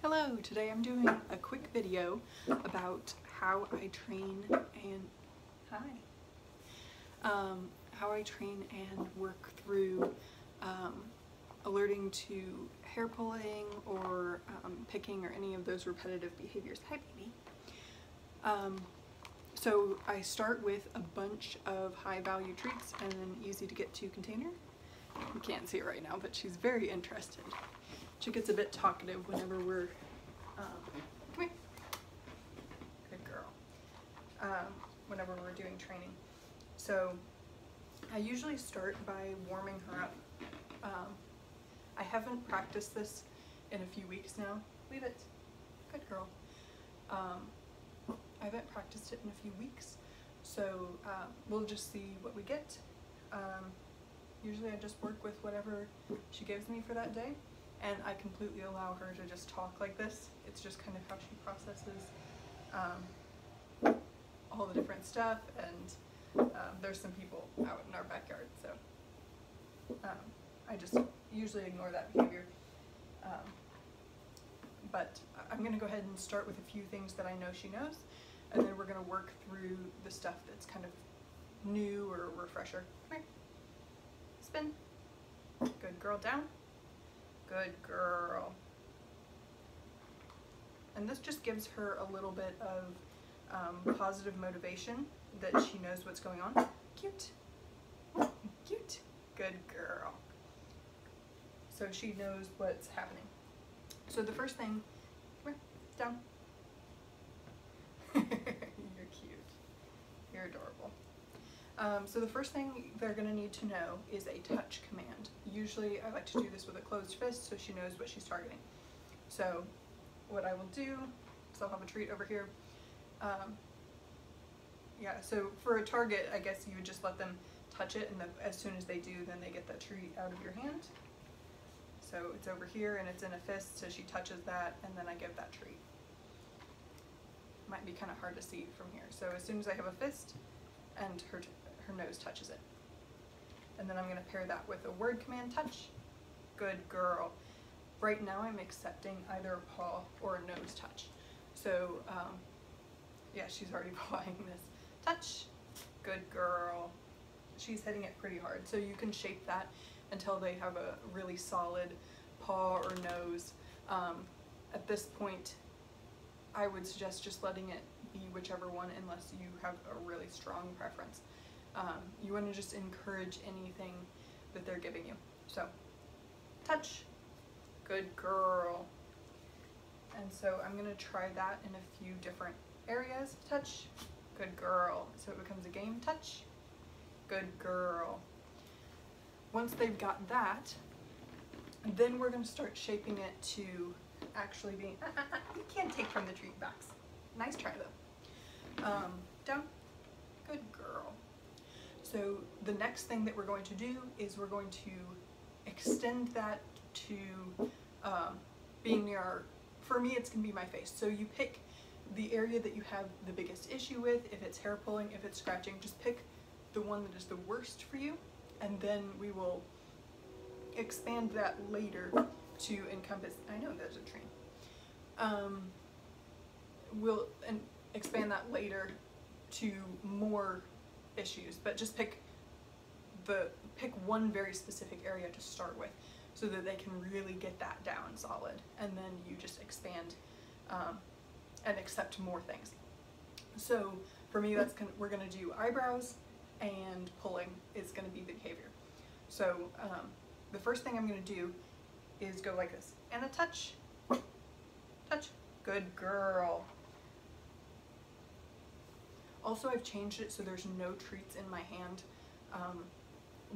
Hello, today I'm doing a quick video about how I train and how I train and work through alerting to hair pulling or picking or any of those repetitive behaviors. Hi baby. So I start with a bunch of high value treats and an easy to get to container. You can't see it right now, but she's very interested. She gets a bit talkative whenever we're, come here, good girl, whenever we're doing training. So I usually start by warming her up. I haven't practiced this in a few weeks now. Leave it, good girl. I haven't practiced it in a few weeks, so we'll just see what we get. Usually I just work with whatever she gives me for that day. And I completely allow her to just talk like this. It's just kind of how she processes all the different stuff, and there's some people out in our backyard, so I just usually ignore that behavior. But I'm going to go ahead and start with a few things that I know she knows, and then we're going to work through the stuff that's kind of new or refresher. Come here. Spin. Good girl, down. Good girl. And this just gives her a little bit of positive motivation that she knows what's going on. Cute. Cute. Good girl. So she knows what's happening. So the first thing, come here, down. You're cute. You're adorable. So the first thing they're going to need to know is a touch command. Usually I like to do this with a closed fist so she knows what she's targeting. So what I will do is I'll have a treat over here. Yeah, so for a target, I guess you would just let them touch it, and then as soon as they do, then they get the treat out of your hand. So it's over here and it's in a fist, so she touches that and then I give that treat. Might be kind of hard to see from here. So as soon as I have a fist and her nose touches it. And then I'm going to pair that with a word command, touch. Good girl. Right now I'm accepting either a paw or a nose touch. So yeah, she's already pawing this. Touch. Good girl. She's hitting it pretty hard. So you can shape that until they have a really solid paw or nose. At this point, I would suggest just letting it be whichever one unless you have a really strong preference. You want to just encourage anything that they're giving you. So, touch. Good girl. And so I'm going to try that in a few different areas. Touch. Good girl. So it becomes a game. Touch. Good girl. Once they've got that, then we're going to start shaping it to actually being, you can't take from the treat box. Nice try though. Down. Good girl. So the next thing that we're going to do is we're going to extend that to being near our, for me it's going to be my face. So you pick the area that you have the biggest issue with. If it's hair pulling, if it's scratching, just pick the one that is the worst for you, and then we will expand that later to encompass, I know there's a train. We'll expand that later to more issues, but just pick one very specific area to start with so that they can really get that down solid, and then you just expand and accept more things. So for me, that's we're gonna do eyebrows, and pulling is gonna be the behavior. So the first thing I'm gonna do is go like this, and a touch, touch, good girl. Also, I've changed it so there's no treats in my hand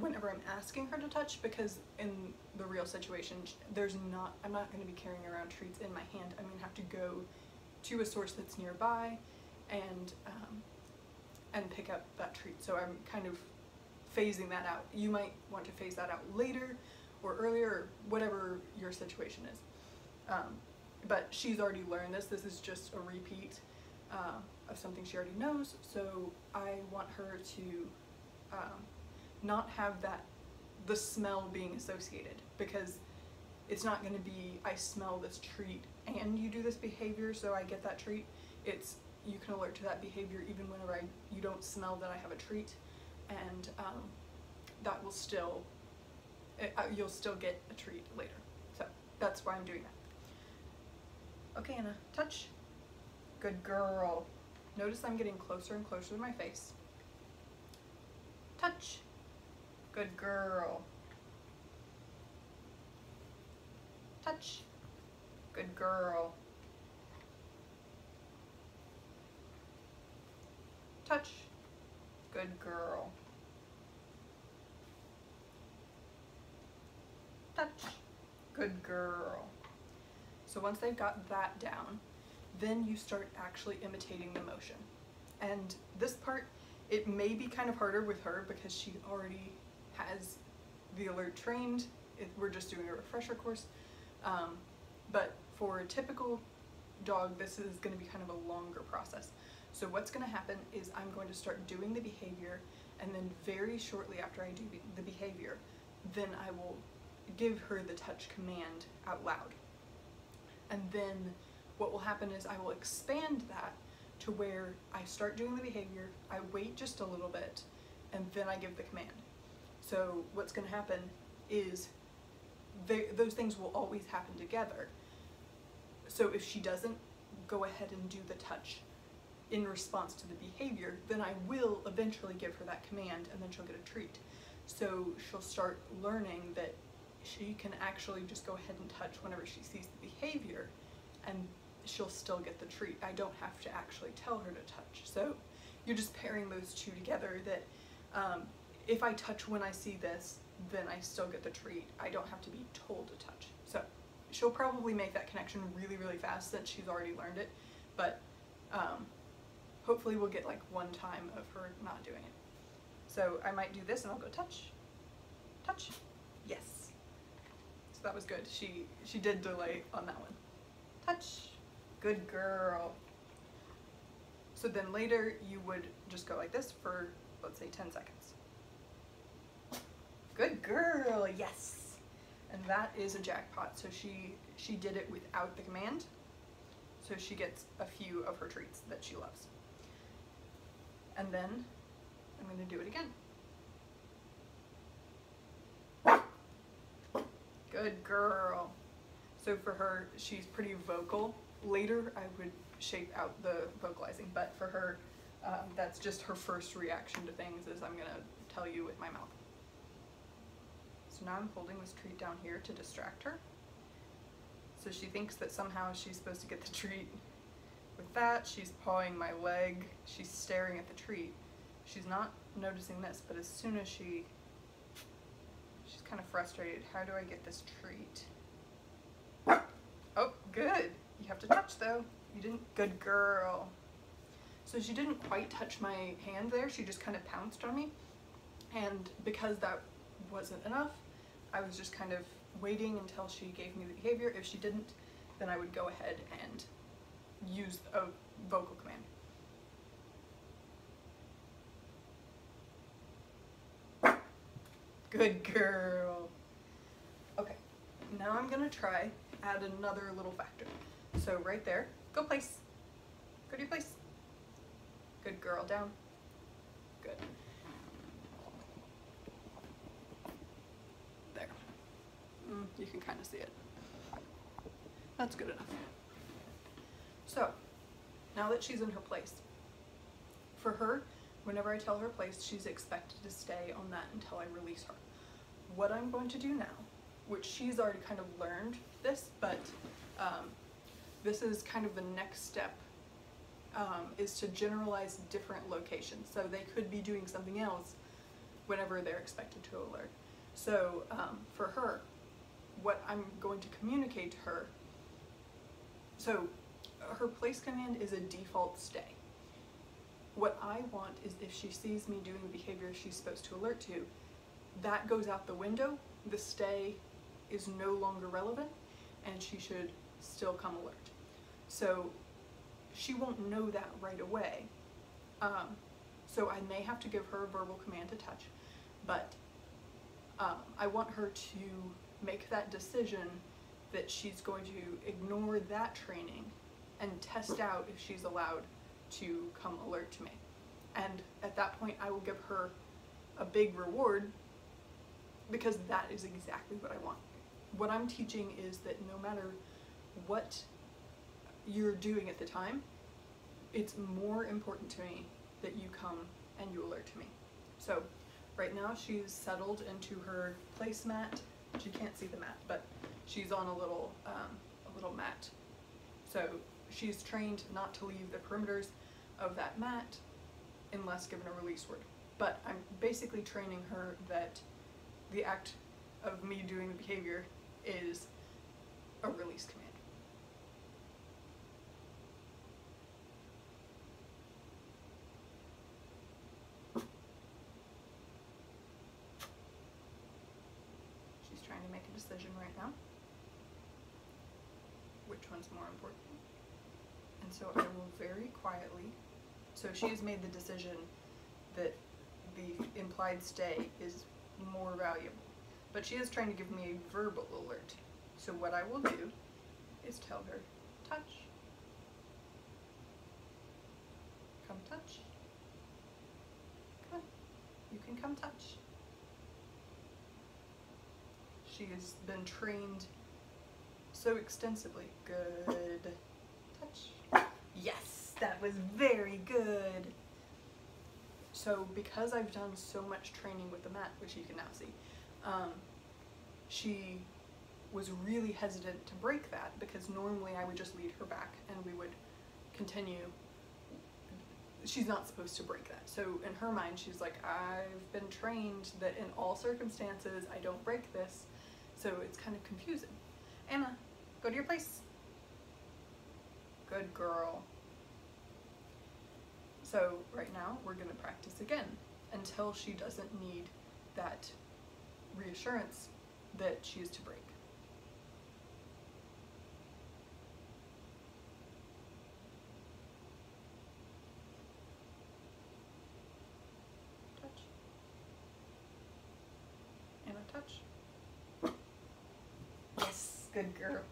whenever I'm asking her to touch, because in the real situation, I'm not going to be carrying around treats in my hand. I'm going to have to go to a source that's nearby and pick up that treat. So I'm kind of phasing that out. You might want to phase that out later or earlier, or whatever your situation is. But she's already learned this. This is just a repeat of something she already knows, so I want her to not have the smell being associated, because it's not going to be, I smell this treat and you do this behavior so I get that treat. It's, you can alert to that behavior even whenever you don't smell that I have a treat, and that will still, you'll still get a treat later. So that's why I'm doing that. Okay, Anna, touch. Good girl. Notice I'm getting closer and closer to my face. Touch. Good girl. Touch. Good girl. Touch. Good girl. Touch. Good girl. So once they've got that down, then you start actually imitating the motion. And this part, it may be kind of harder with her because she already has the alert trained. We're just doing a refresher course. But for a typical dog, this is going to be kind of a longer process. So what's going to happen is I'm going to start doing the behavior, and then very shortly after I do the behavior, then I will give her the touch command out loud. And then what will happen is I will expand that to where I start doing the behavior, I wait just a little bit, and then I give the command. So what's going to happen is those things will always happen together. So if she doesn't go ahead and do the touch in response to the behavior, then I will eventually give her that command, and then she'll get a treat. So she'll start learning that she can actually just go ahead and touch whenever she sees the behavior, and she'll still get the treat. I don't have to actually tell her to touch. So you're just pairing those two together, that if I touch when I see this, then I still get the treat. I don't have to be told to touch. So she'll probably make that connection really, really fast since she's already learned it, but hopefully we'll get like one time of her not doing it. So I might do this and I'll go touch, touch, yes. So that was good. She did delay on that one. Touch, good girl. So then later you would just go like this for, let's say, 10 seconds. Good girl, yes. And that is a jackpot. So she did it without the command. So she gets a few of her treats that she loves. And then I'm going to do it again. Good girl. So for her, she's pretty vocal. Later I would shape out the vocalizing, but for her, that's just her first reaction to things, is I'm going to tell you with my mouth. So now I'm holding this treat down here to distract her. So she thinks that somehow she's supposed to get the treat. With that, she's pawing my leg, she's staring at the treat. She's not noticing this, but as soon as she's kind of frustrated. How do I get this treat? Oh, good. You have to touch though. You didn't, good girl. So she didn't quite touch my hand there, she just kind of pounced on me. And because that wasn't enough, I was just kind of waiting until she gave me the behavior. If she didn't, then I would go ahead and use a vocal command. Good girl. Okay, now I'm gonna try add another little factor. So right there, go place. Go to your place. Good girl, down. Good. There. You can kind of see it. That's good enough. So, now that she's in her place, for her, whenever I tell her place, she's expected to stay on that until I release her. What I'm going to do now, which she's already kind of learned this, but this is kind of the next step, is to generalize different locations. So they could be doing something else whenever they're expected to alert. So for her, what I'm going to communicate to her, so her place command is a default stay. What I want is if she sees me doing the behavior she's supposed to alert to, that goes out the window, the stay is no longer relevant, and she should still come alert. So she won't know that right away. So I may have to give her a verbal command to touch, but I want her to make that decision that she's going to ignore that training and test out if she's allowed to come alert to me. And at that point, I will give her a big reward, because that is exactly what I want. What I'm teaching is that no matter what you're doing at the time, it's more important to me that you come and you alert to me. So right now she's settled into her placemat. She can't see the mat, but she's on a little mat. So she's trained not to leave the perimeters of that mat unless given a release word. But I'm basically training her that the act of me doing the behavior is a release command. She's trying to make a decision right now. Which one's more important? And so I will very quietly, so she has made the decision that the implied stay is more valuable. But she is trying to give me a verbal alert. So what I will do is tell her, touch. Come touch. Come on. You can come touch. She has been trained so extensively. Good. Touch. Yes, that was very good. So because I've done so much training with the mat, which you can now see, she was really hesitant to break that, because normally I would just lead her back and we would continue. She's not supposed to break that. So in her mind, she's like, I've been trained that in all circumstances I don't break this. So it's kind of confusing. Anna, go to your place. Good girl. So right now we're going to practice again until she doesn't need that reassurance that she is to break. Touch. And a touch. Yes, good girl.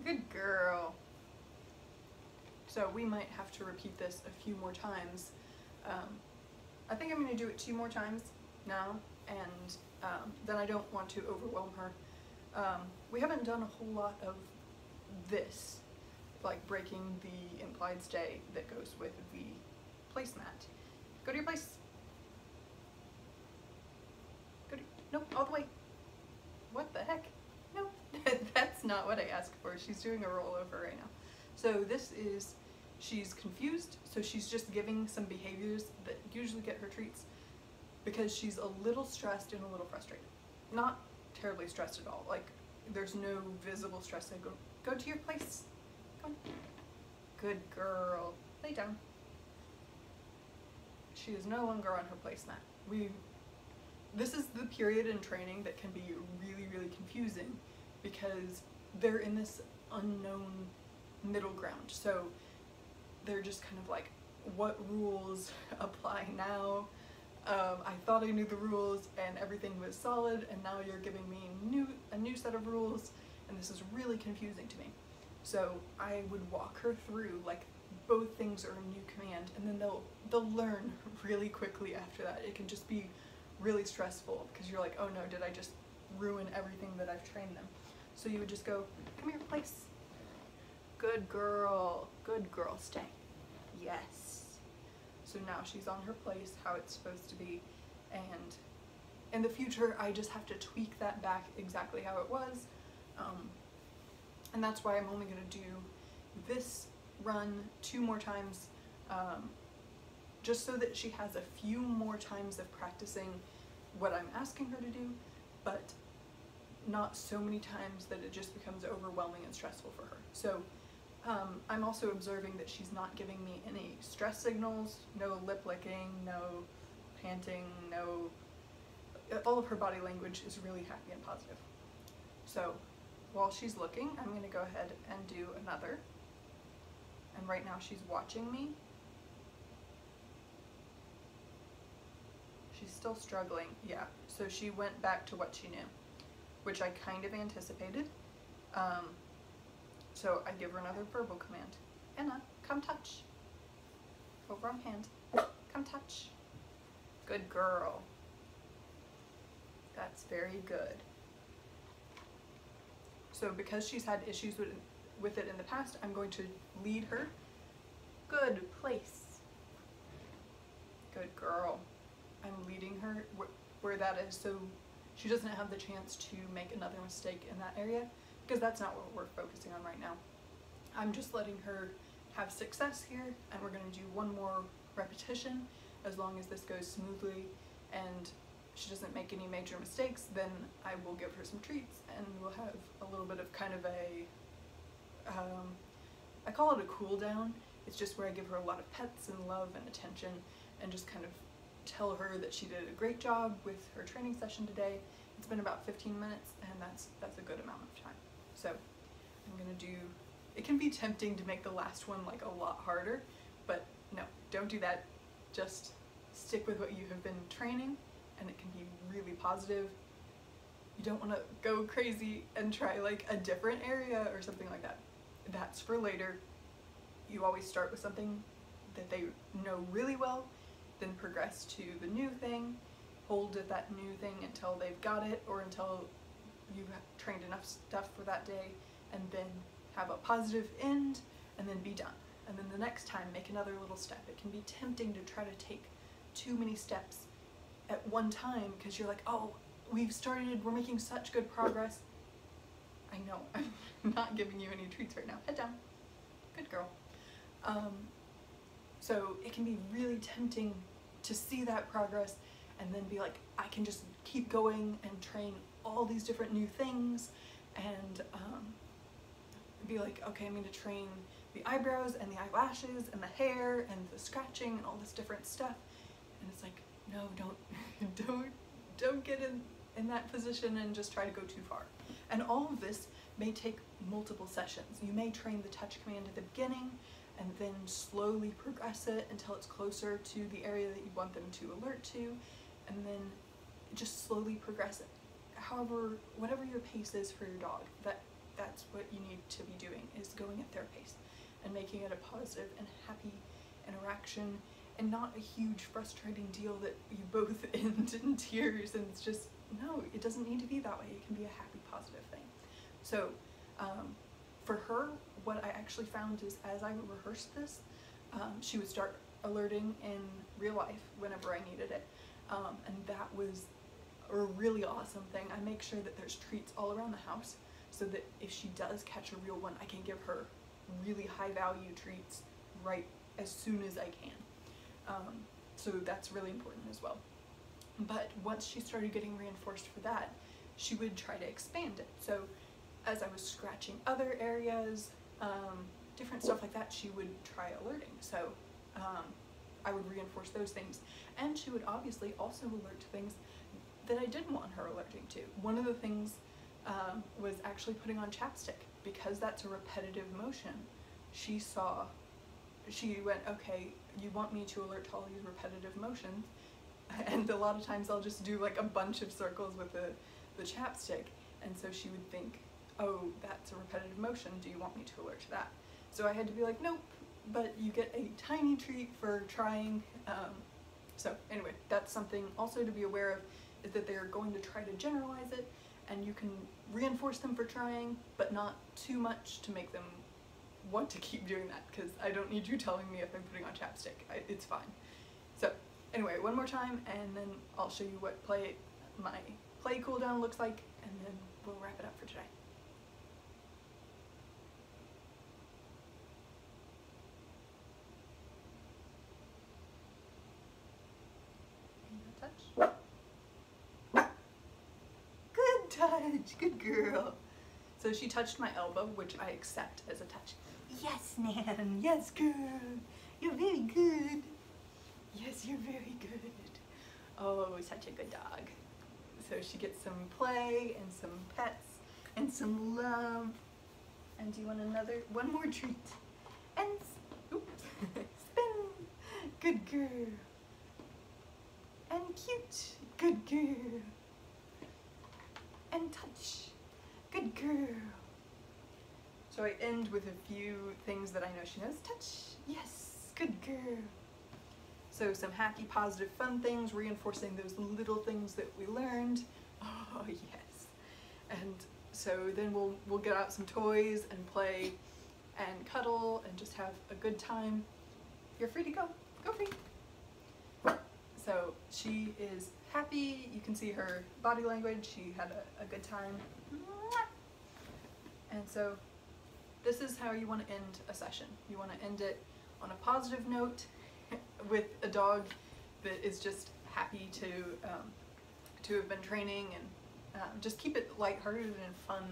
Good girl. So we might have to repeat this a few more times. I think I'm going to do it 2 more times now, and then I don't want to overwhelm her. We haven't done a whole lot of this, like breaking the implied stay that goes with the placemat. Go to your place. Go to, nope, all the way. What the heck? No, that's not what I asked for. She's doing a rollover right now. So this is, she's confused, so she's just giving some behaviors that usually get her treats because she's a little stressed and a little frustrated. Not terribly stressed at all, like there's no visible stress. I go to your place. Go on. Good girl. Lay down. She is no longer on her placemat. This is the period in training that can be really, really confusing because they're in this unknown middle ground. So they're just kind of like, what rules apply now? I thought I knew the rules and everything was solid, and now you're giving me a new set of rules, and this is really confusing to me. So I would walk her through, like, both things are a new command, and then they'll learn really quickly after that. It can just be really stressful because you're like, oh no, did I just ruin everything that I've trained them? So you would just go, come here, place. Good girl, stay. Yes. So now she's on her place, how it's supposed to be, and in the future I just have to tweak that back exactly how it was, and that's why I'm only going to do this run 2 more times, just so that she has a few more times of practicing what I'm asking her to do, but not so many times that it just becomes overwhelming and stressful for her. So I'm also observing that she's not giving me any stress signals, no lip licking, no panting, no, all of her body language is really happy and positive. So while she's looking, I'm going to go ahead and do another. And right now she's watching me. She's still struggling, yeah. So she went back to what she knew, which I kind of anticipated. So I give her another verbal command. Anna, come touch. Forearm hand. Come touch. Good girl. That's very good. So because she's had issues with it in the past, I'm going to lead her. Good place. Good girl. I'm leading her where that is, so she doesn't have the chance to make another mistake in that area, because that's not what we're focusing on right now. I'm just letting her have success here, and we're going to do one more repetition. As long as this goes smoothly and she doesn't make any major mistakes, then I will give her some treats, and we'll have a little bit of kind of a, I call it a cool down. It's just where I give her a lot of pets and love and attention, and just kind of tell her that she did a great job with her training session today. It's been about 15 minutes, and that's a good amount of time. So I'm gonna do, it can be tempting to make the last one like a lot harder, but no, don't do that. Just stick with what you have been training, and it can be really positive. You don't want to go crazy and try like a different area or something like that. That's for later. You always start with something that they know really well, then progress to the new thing, hold at that new thing until they've got it, or until you've trained enough stuff for that day, and then have a positive end, and then be done. And then the next time, make another little step. It can be tempting to try to take too many steps at one time, because you're like, oh, we've started, we're making such good progress. I know, I'm not giving you any treats right now. Head down. Good girl. So it can be really tempting to see that progress and then be like, I can just keep going and train all these different new things, and be like, okay, I'm going to train the eyebrows and the eyelashes and the hair and the scratching and all this different stuff. And it's like, no, don't get in that position and just try to go too far. And all of this may take multiple sessions. You may train the touch command at the beginning and then slowly progress it until it's closer to the area that you want them to alert to, and then just slowly progress it. However, whatever your pace is for your dog, that's what you need to be doing, is going at their pace and making it a positive and happy interaction, and not a huge frustrating deal that you both end in tears. And it's just, no, it doesn't need to be that way. It can be a happy, positive thing. So for her, what I actually found is, as I rehearsed this, she would start alerting in real life whenever I needed it, and that was a really awesome thing. I make sure that there's treats all around the house, so that if she does catch a real one, I can give her really high value treats right as soon as I can. So that's really important as well. But once she started getting reinforced for that, she would try to expand it. So as I was scratching other areas, different stuff like that, she would try alerting. So I would reinforce those things. And she would obviously also alert to things that I didn't want her alerting to. One of the things was actually putting on chapstick, because that's a repetitive motion. She went, okay, you want me to alert to all these repetitive motions, and a lot of times I'll just do like a bunch of circles with the chapstick, and so she would think, oh, that's a repetitive motion, do you want me to alert to that? So I had to be like, nope, but you get a tiny treat for trying. So anyway, that's something also to be aware of, is that they're going to try to generalize it, and you can reinforce them for trying, but not too much to make them want to keep doing that, because I don't need you telling me if I'm putting on chapstick. It's fine. So anyway, one more time, and then I'll show you what my play cool down looks like, and then we'll wrap it up for today. Touch. Good touch, good girl. So she touched my elbow, which I accept as a touch. Yes, Nan, yes, girl, you're very good. Yes, you're very good. Oh, such a good dog. So she gets some play and some pets and some love. And do you want one more treat? And, oops, spin, good girl. And cute, good girl. And touch, good girl. So I end with a few things that I know she knows. Touch, yes, good girl. So some happy, positive, fun things, reinforcing those little things that we learned. Oh yes. And so then we'll get out some toys and play and cuddle and just have a good time. You're free to go. Go free. So she is happy. You can see her body language. She had a good time. And so this is how you want to end a session. You want to end it on a positive note with a dog that is just happy to have been training, and just keep it lighthearted and fun.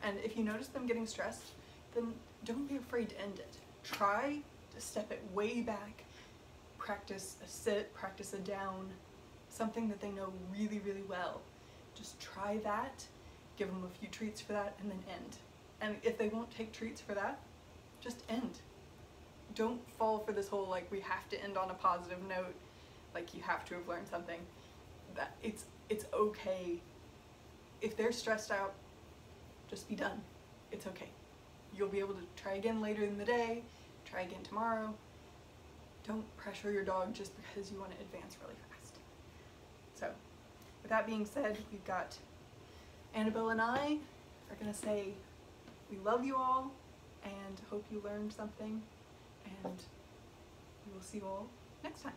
And if you notice them getting stressed, then don't be afraid to end it. Try to step it way back. Practice a sit, practice a down, something that they know really, really well. Just try that, give them a few treats for that, and then end. And if they won't take treats for that, just end. Don't fall for this whole, like, we have to end on a positive note, like you have to have learned something. That it's okay. If they're stressed out, just be done. It's okay. You'll be able to try again later in the day, try again tomorrow. Don't pressure your dog just because you want to advance really fast. So, with that being said, we've got Annabelle and I are going to say we love you all and hope you learned something, and we will see you all next time.